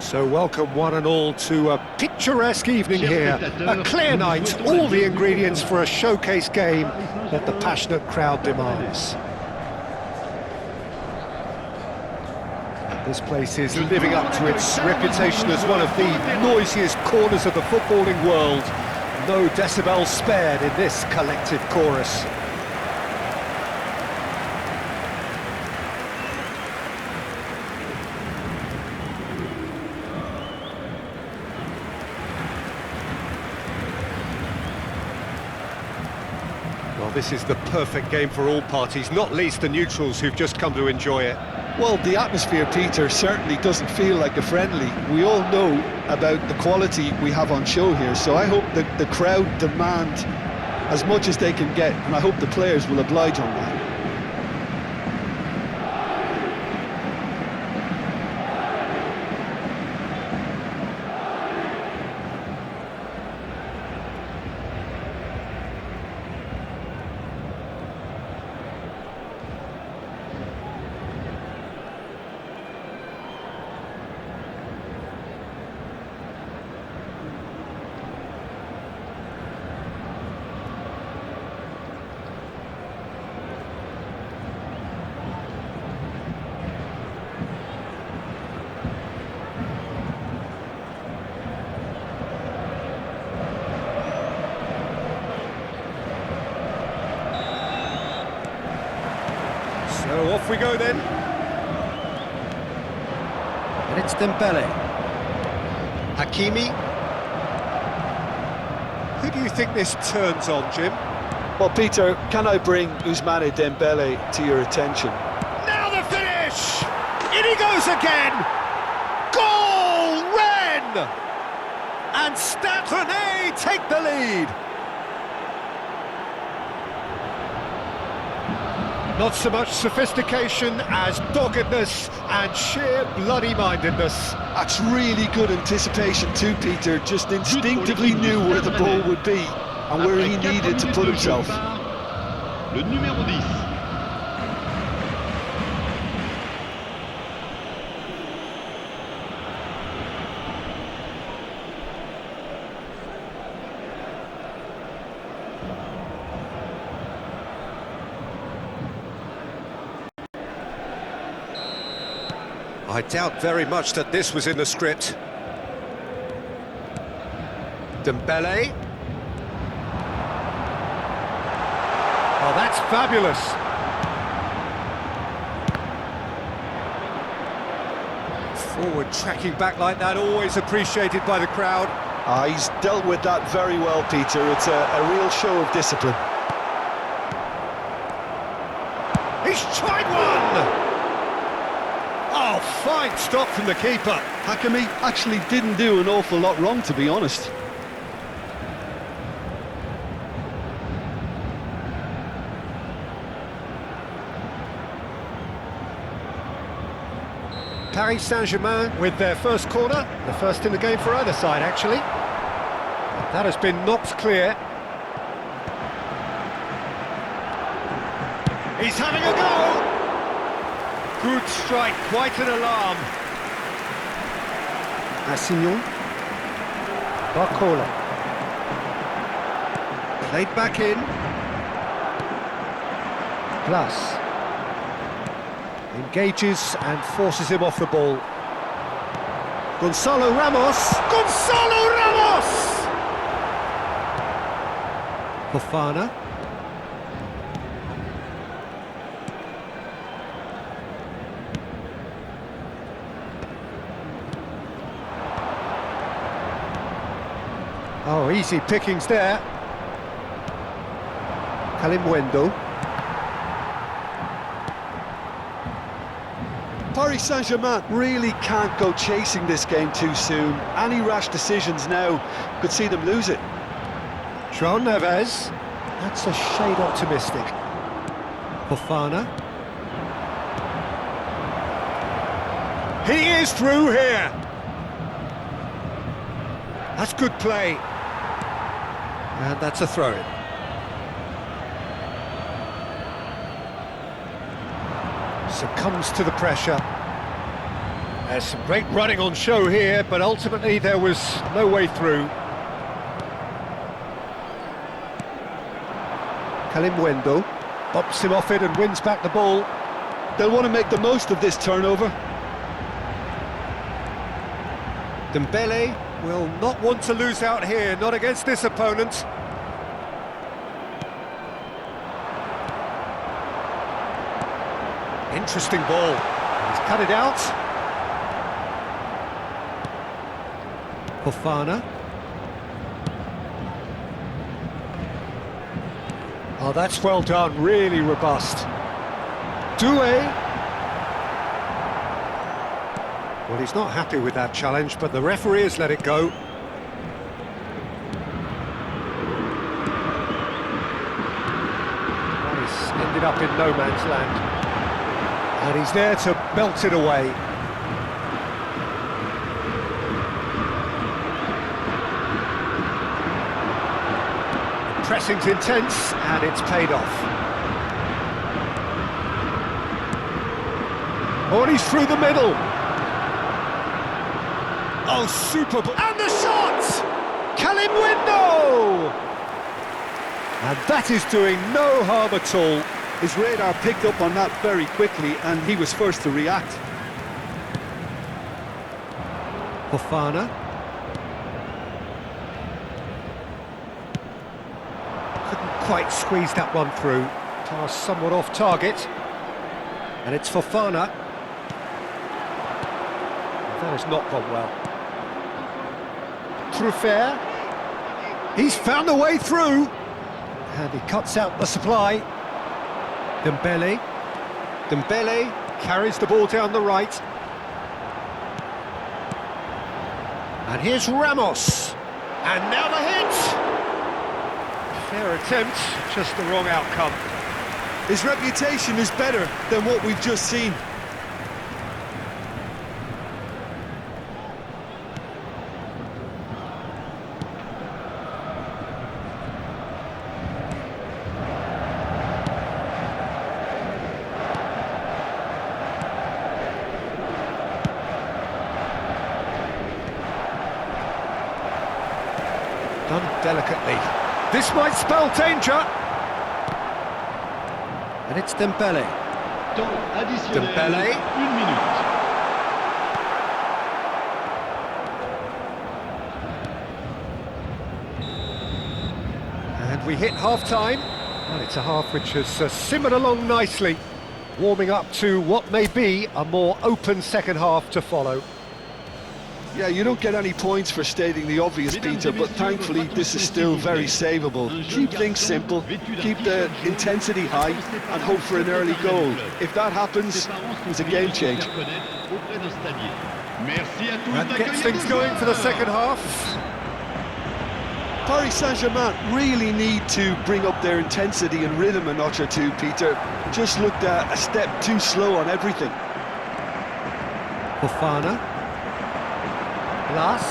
So welcome one and all to a picturesque evening here, a clear night, all the ingredients for a showcase game that the passionate crowd demands. And this place is living up to its reputation as one of the noisiest corners of the footballing world. No decibels spared in this collective chorus. Well, this is the perfect game for all parties, not least the neutrals who've just come to enjoy it. Well, the atmosphere, Peter, certainly doesn't feel like a friendly. We all know about the quality we have on show here, so I hope that the crowd demand as much as they can get, and I hope the players will oblige on that. So off we go then. And it's Dembele. Hakimi. Who do you think this turns on, Jim? Well, Peter, can I bring Ousmane Dembele to your attention? Now the finish! In he goes again! Goal! Rennes! And Stade Rennais take the lead. Not so much sophistication as doggedness and sheer bloody-mindedness. That's really good anticipation too, Peter. Just instinctively knew where the ball would be and where he needed to put himself. Le numéro 10. I doubt very much that this was in the script. Dembele. Oh, that's fabulous. Forward tracking back like that, always appreciated by the crowd. He's dealt with that very well, Peter. It's a real show of discipline. He's tried one! Oh, fine stop from the keeper. Hakimi actually didn't do an awful lot wrong, to be honest. Paris Saint-Germain with their first corner, the first in the game for either side, actually. That has been knocked clear. He's having a go! Good strike, quite an alarm. Assignon. Barcola. Played back in. Plus. Engages and forces him off the ball. Gonzalo Ramos! Gonzalo Ramos! Fofana. Oh, easy pickings there. Kalimwendo. Paris Saint-Germain really can't go chasing this game too soon. Any rash decisions now could see them lose it. João Neves. That's a shade optimistic. Fofana. He is through here. That's good play. And that's a throw-in. Succumbs to the pressure. There's some great running on show here, but ultimately there was no way through. Kalimwendo bops him off it and wins back the ball. They'll want to make the most of this turnover. Dembele will not want to lose out here, not against this opponent. Interesting ball. He's cut it out. Fofana. Oh, that's well done, really robust. Doué. Well, he's not happy with that challenge, but the referee has let it go. Well, he's ended up in no man's land. And he's there to belt it away. Pressing's intense, and it's paid off. Oh, and he's through the middle. Oh, super. And the shot! Kalimwendo! And that is doing no harm at all. His radar picked up on that very quickly, and he was first to react. Fofana. Couldn't quite squeeze that one through. Pass somewhat off target. And it's Fofana. That has not gone well. Truffert. He's found a way through. And he cuts out the supply. Dembele. Dembele carries the ball down the right. And here's Ramos. And now the hit! Fair attempt, just the wrong outcome. His reputation is better than what we've just seen. Done delicately. This might spell danger. And it's Dembele. Temps additionnel. Dembele. 1 minute. And we hit half-time. Well, it's a half which has simmered along nicely, warming up to what may be a more open second half to follow. Yeah, you don't get any points for stating the obvious, Peter, but thankfully this is still very savable. Keep things simple, keep the intensity high, and hope for an early goal. If that happens, it's a game changer. That gets things going for the second half. Paris Saint-Germain really need to bring up their intensity and rhythm a notch or two, Peter. Just looked a step too slow on everything. Fofana. Glass.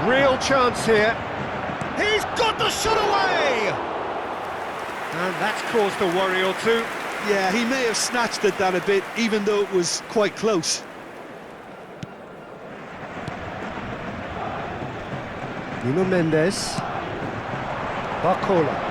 Real chance here. He's got the shot away! And that's caused a worry or two. Yeah, he may have snatched at that a bit, even though it was quite close. Nuno Mendes. Barcola.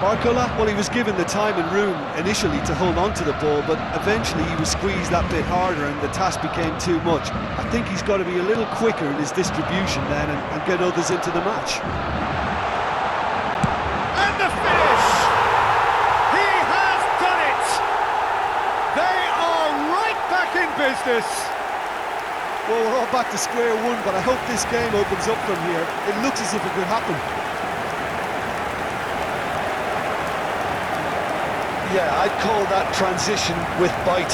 Barcola, well, he was given the time and room initially to hold on to the ball, but eventually he was squeezed that bit harder and the task became too much. I think he's got to be a little quicker in his distribution then and get others into the match. And the finish! He has done it! They are right back in business! Well, we're all back to square one, but I hope this game opens up from here. It looks as if it could happen. Yeah, I'd call that transition with bite.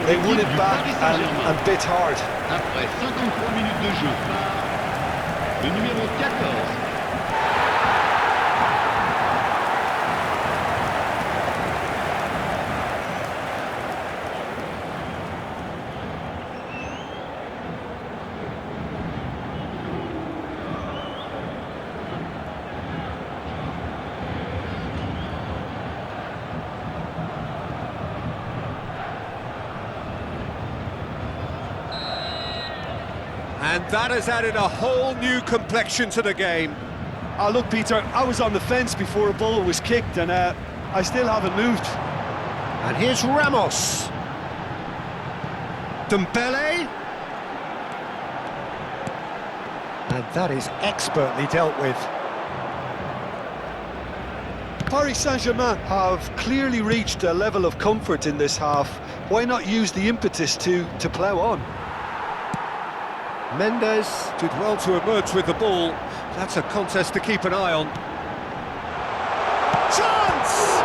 They won it back and bit hard. Après 53 minutes de jeu par le numéro 14. And that has added a whole new complexion to the game. Oh, look, Peter, I was on the fence before a ball was kicked, and I still haven't moved. And here's Ramos. Dembele. And that is expertly dealt with. Paris Saint-Germain have clearly reached a level of comfort in this half. Why not use the impetus to plough on? Mendes did well to emerge with the ball. That's a contest to keep an eye on. Chance!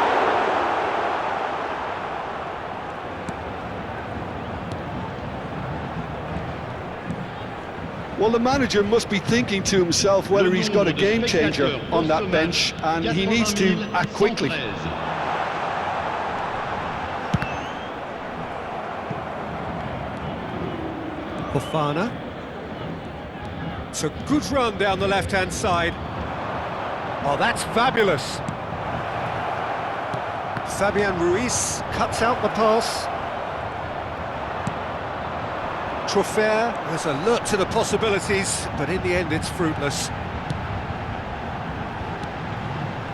Well, the manager must be thinking to himself whether he's got a game changer on that bench, and he needs to act quickly. Fofana. It's a good run down the left-hand side. Oh, that's fabulous. Fabian Ruiz cuts out the pass. Trofer is alert to the possibilities, but in the end it's fruitless.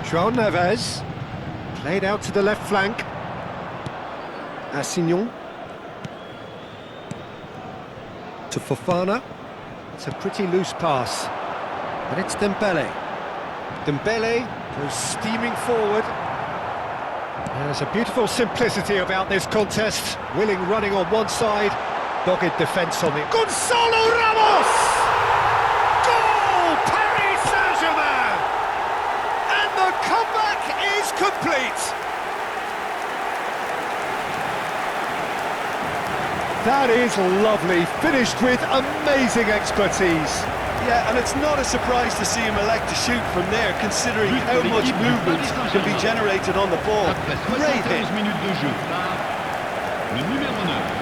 João Neves, played out to the left flank. Assignon. To Fofana. It's a pretty loose pass, but it's Dembele. Dembele goes steaming forward. There's a beautiful simplicity about this contest. Willing running on one side, dogged defence on the... Gonzalo Ramos! Goal! Paris Saint-Germain! And the comeback is complete! That is lovely, finished with amazing expertise. Yeah, and it's not a surprise to see him elect to shoot from there, considering how much movement can be generated on the ball. Great hit. Minutes de jeu. Le numéro 9.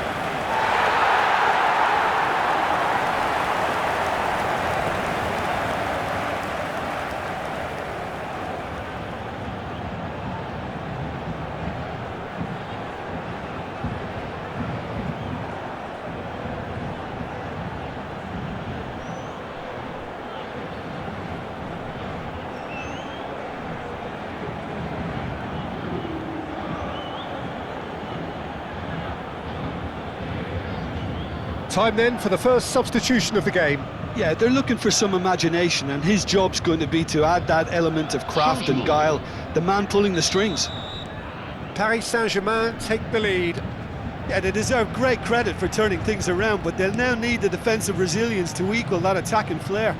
Time then for the first substitution of the game. Yeah, they're looking for some imagination, and his job's going to be to add that element of craft and guile, the man pulling the strings. Paris Saint-Germain take the lead. Yeah, they deserve great credit for turning things around, but they'll now need the defensive resilience to equal that attacking flair.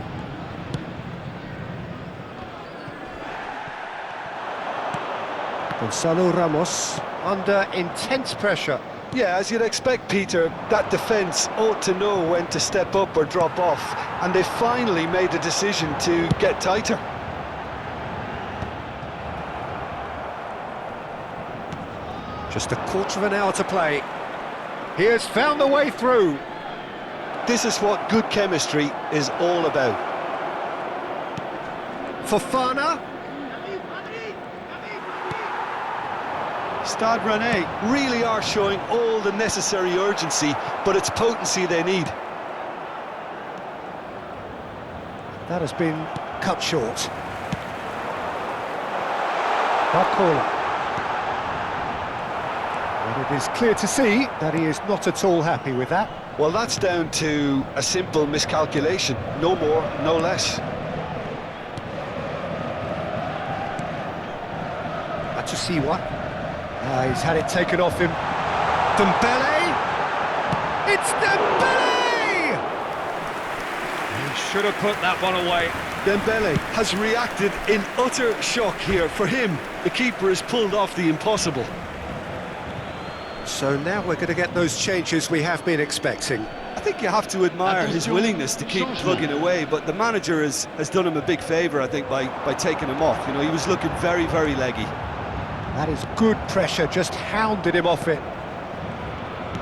Gonzalo Ramos under intense pressure. Yeah, as you'd expect, Peter, that defence ought to know when to step up or drop off, and they finally made the decision to get tighter. Just a quarter of an hour to play. He has found the way through. This is what good chemistry is all about. Fofana. Stade Rennais really are showing all the necessary urgency, but it's potency they need. That has been cut short. Barcola. And it is clear to see that he is not at all happy with that. Well, that's down to a simple miscalculation. No more, no less. Atusiwa. He's had it taken off him. Dembele! It's Dembele! He should have put that one away. Dembele has reacted in utter shock here. For him, the keeper has pulled off the impossible. So now we're going to get those changes we have been expecting. I think you have to admire his willingness to keep plugging away, but the manager has done him a big favour, I think, by taking him off. You know, he was looking very, very leggy. That is good pressure, just hounded him off it.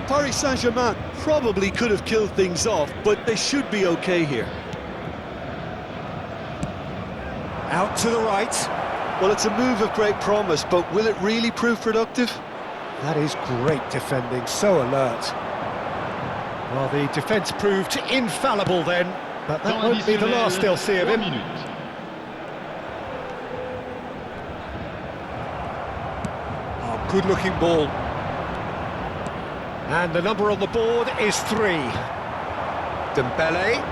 Paris Saint-Germain probably could have killed things off, but they should be okay here. Out to the right. Well, it's a move of great promise, but will it really prove productive? That is great defending, so alert. Well, the defence proved infallible then, but that Temps won't be the additionnel, last they'll see of 3 him. minutes. Oh, good-looking ball. And the number on the board is 3. Dembele.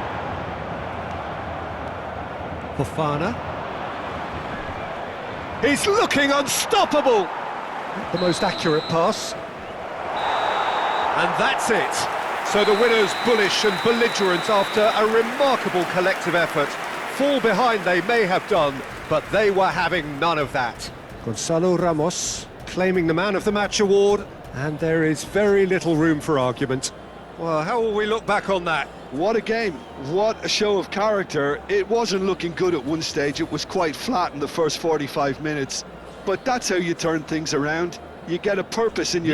Fofana. He's looking unstoppable! The most accurate pass. And that's it. So the winners bullish and belligerent after a remarkable collective effort. Fall behind they may have done, but they were having none of that. Gonzalo Ramos claiming the Man of the Match award, and there is very little room for argument. Well, how will we look back on that? What a game, what a show of character. It wasn't looking good at one stage, it was quite flat in the first 45 minutes. But that's how you turn things around. You get a purpose in your